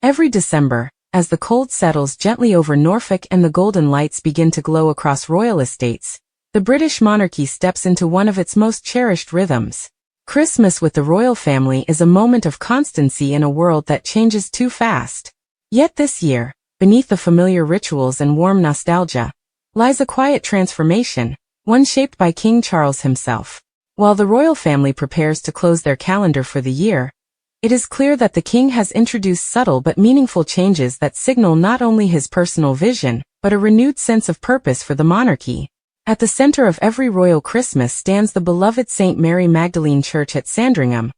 Every December, as the cold settles gently over Norfolk and the golden lights begin to glow across royal estates, the British monarchy steps into one of its most cherished rhythms. Christmas with the royal family is a moment of constancy in a world that changes too fast. Yet this year, beneath the familiar rituals and warm nostalgia, lies a quiet transformation, one shaped by King Charles himself. While the royal family prepares to close their calendar for the year, it is clear that the king has introduced subtle but meaningful changes that signal not only his personal vision, but a renewed sense of purpose for the monarchy. At the center of every royal Christmas stands the beloved St. Mary Magdalene Church at Sandringham,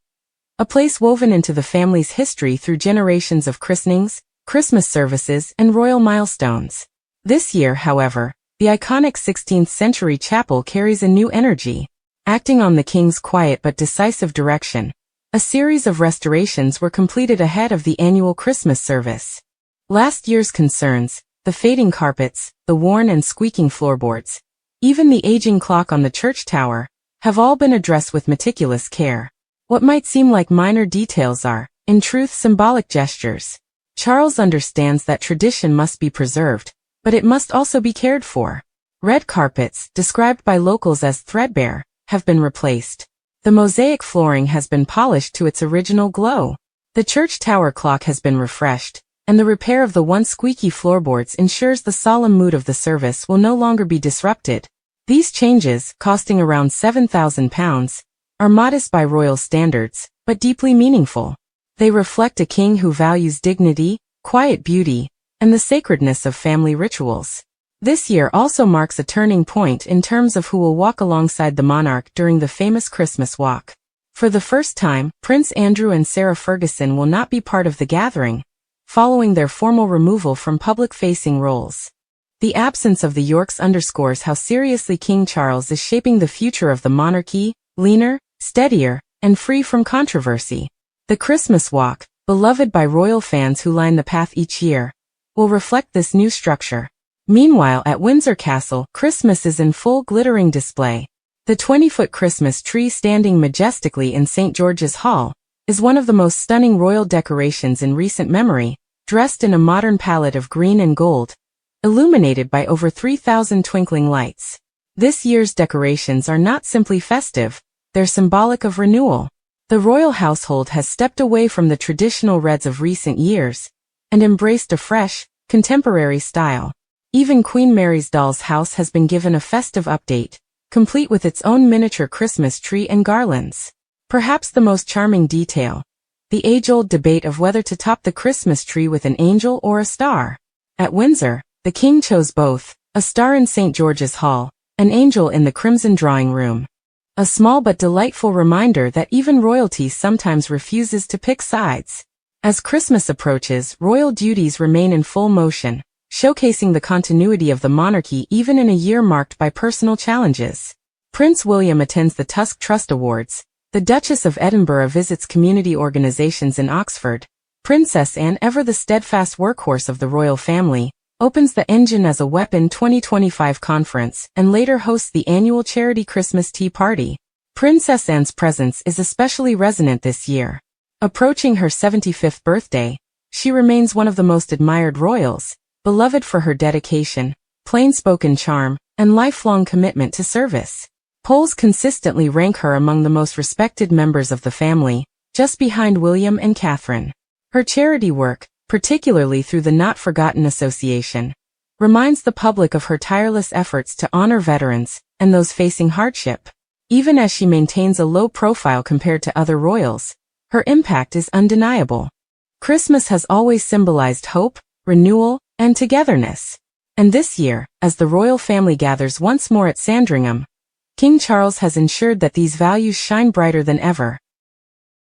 a place woven into the family's history through generations of christenings, Christmas services, and royal milestones. This year, however, the iconic 16th-century chapel carries a new energy. Acting on the king's quiet but decisive direction, a series of restorations were completed ahead of the annual Christmas service. Last year's concerns, the fading carpets, the worn and squeaking floorboards, even the aging clock on the church tower, have all been addressed with meticulous care. What might seem like minor details are, in truth, symbolic gestures. Charles understands that tradition must be preserved, but it must also be cared for. Red carpets, described by locals as threadbare, have been replaced. The mosaic flooring has been polished to its original glow. The church tower clock has been refreshed, and the repair of the once squeaky floorboards ensures the solemn mood of the service will no longer be disrupted. These changes, costing around £7,000, are modest by royal standards, but deeply meaningful. They reflect a king who values dignity, quiet beauty, and the sacredness of family rituals. This year also marks a turning point in terms of who will walk alongside the monarch during the famous Christmas walk. For the first time, Prince Andrew and Sarah Ferguson will not be part of the gathering, following their formal removal from public-facing roles. The absence of the Yorks underscores how seriously King Charles is shaping the future of the monarchy, leaner, steadier, and free from controversy. The Christmas walk, beloved by royal fans who line the path each year, will reflect this new structure. Meanwhile, at Windsor Castle, Christmas is in full glittering display. The 20-foot Christmas tree standing majestically in St. George's Hall is one of the most stunning royal decorations in recent memory, dressed in a modern palette of green and gold, illuminated by over 3,000 twinkling lights. This year's decorations are not simply festive, they're symbolic of renewal. The royal household has stepped away from the traditional reds of recent years and embraced a fresh, contemporary style. Even Queen Mary's doll's house has been given a festive update, complete with its own miniature Christmas tree and garlands. Perhaps the most charming detail, the age-old debate of whether to top the Christmas tree with an angel or a star. At Windsor, the king chose both, a star in St. George's Hall, an angel in the Crimson Drawing Room. A small but delightful reminder that even royalty sometimes refuses to pick sides. As Christmas approaches, royal duties remain in full motion, showcasing the continuity of the monarchy even in a year marked by personal challenges. Prince William attends the Tusk Trust Awards, the Duchess of Edinburgh visits community organizations in Oxford, Princess Anne, ever the steadfast workhorse of the royal family, opens the Engine as a Weapon 2025 conference and later hosts the annual charity Christmas tea party. Princess Anne's presence is especially resonant this year. Approaching her 75th birthday, she remains one of the most admired royals, beloved for her dedication, plain-spoken charm, and lifelong commitment to service. Polls consistently rank her among the most respected members of the family, just behind William and Catherine. Her charity work, particularly through the Not Forgotten Association, reminds the public of her tireless efforts to honor veterans and those facing hardship. Even as she maintains a low profile compared to other royals, her impact is undeniable. Christmas has always symbolized hope, renewal, and togetherness. And this year, as the royal family gathers once more at Sandringham, King Charles has ensured that these values shine brighter than ever.